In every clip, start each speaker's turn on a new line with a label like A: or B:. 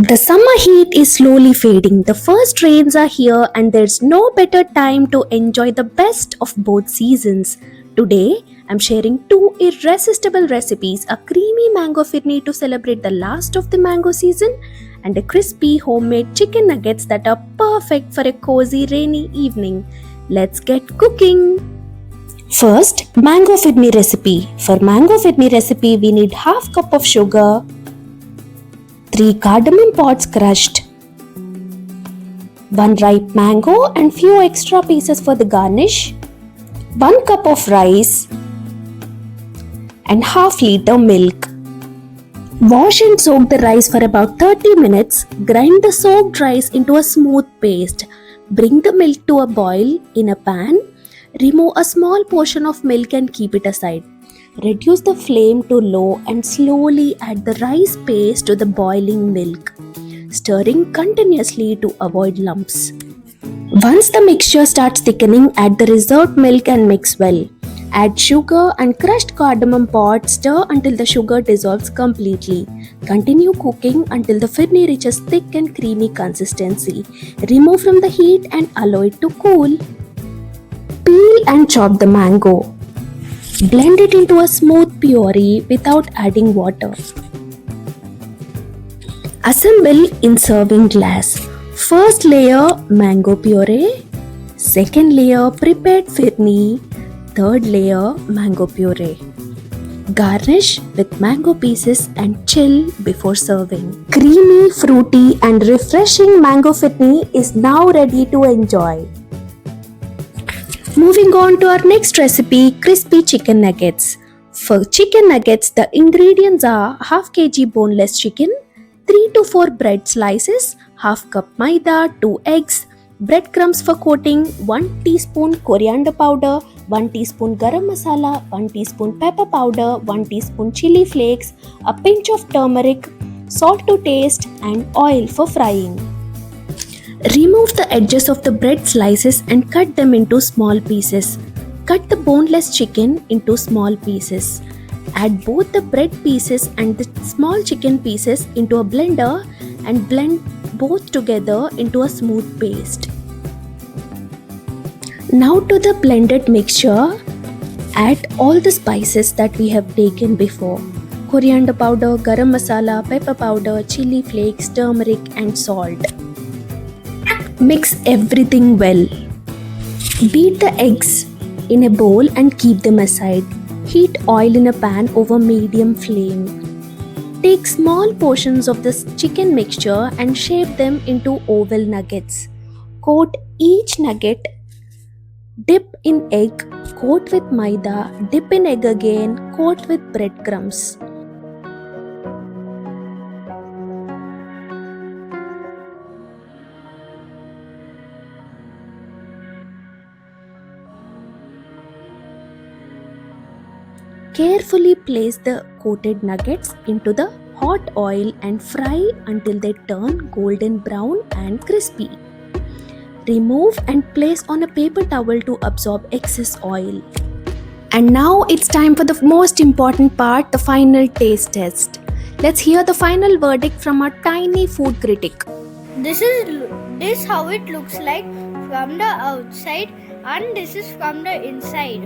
A: The summer heat is slowly fading. The first rains are here, and there's no better time to enjoy the best of both seasons. Today, I'm sharing two irresistible recipes: a creamy mango phirni to celebrate the last of the mango season, and a crispy homemade chicken nuggets that are perfect for a cozy rainy evening. Let's get cooking. First, mango phirni recipe. For mango phirni recipe, we need half cup of sugar, 3 cardamom pods crushed, 1 ripe mango and few extra pieces for the garnish, 1 cup of rice and half liter milk. Wash and soak the rice for about 30 minutes. Grind the soaked rice into a smooth paste. Bring the milk to a boil in a pan. Remove a small portion of milk and keep it aside. Reduce the flame to low and slowly add the rice paste to the boiling milk, stirring continuously to avoid lumps. Once the mixture starts thickening, add the reserved milk and mix well. Add sugar and crushed cardamom pods. Stir until the sugar dissolves completely. Continue cooking until the phirni reaches thick and creamy consistency. Remove from the heat and allow it to cool. Peel and chop the mango. Blend it into a smooth puree without adding water. Assemble in serving glass. First layer mango puree, second layer prepared phirni, third layer mango puree. Garnish with mango pieces and chill before serving. Creamy, fruity and refreshing mango phirni is now ready to enjoy. Moving on to our next recipe, crispy chicken nuggets. For chicken nuggets, the ingredients are half kg boneless chicken, 3 to 4 bread slices, half cup maida, 2 eggs, breadcrumbs for coating, 1 teaspoon coriander powder, 1 teaspoon garam masala, 1 teaspoon pepper powder, 1 teaspoon chilli flakes, a pinch of turmeric, salt to taste and oil for frying. Remove the edges of the bread slices and cut them into small pieces. Cut the boneless chicken into small pieces. Add both the bread pieces and the small chicken pieces into a blender and blend both together into a smooth paste. Now to the blended mixture, add all the spices that we have taken before: coriander powder, garam masala, pepper powder, chilli flakes, turmeric and salt. Mix everything well. Beat the eggs in a bowl and keep them aside. Heat oil in a pan over medium flame. Take small portions of this chicken mixture and shape them into oval nuggets. Coat each nugget. Dip in egg. Coat with maida. Dip in egg again. Coat with breadcrumbs. Carefully place the coated nuggets into the hot oil and fry until they turn golden brown and crispy. Remove and place on a paper towel to absorb excess oil. And now it's time for the most important part, the final taste test. Let's hear the final verdict from our tiny food critic.
B: This is how it looks like from the outside, and this is from the inside.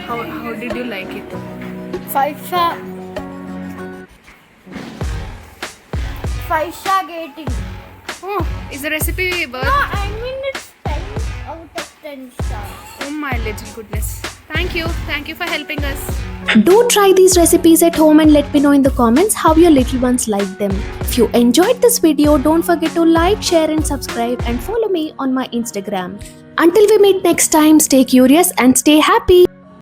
C: How did you like it?
B: 5-star rating.
C: Oh, is the recipe worth?
B: No, I mean it's 10 out of 10 stars.
C: Oh my little goodness. Thank you for helping us.
A: Do try these recipes at home and let me know in the comments how your little ones like them. If you enjoyed this video, don't forget to like, share and subscribe and follow me on my Instagram. Until we meet next time, stay curious and stay happy.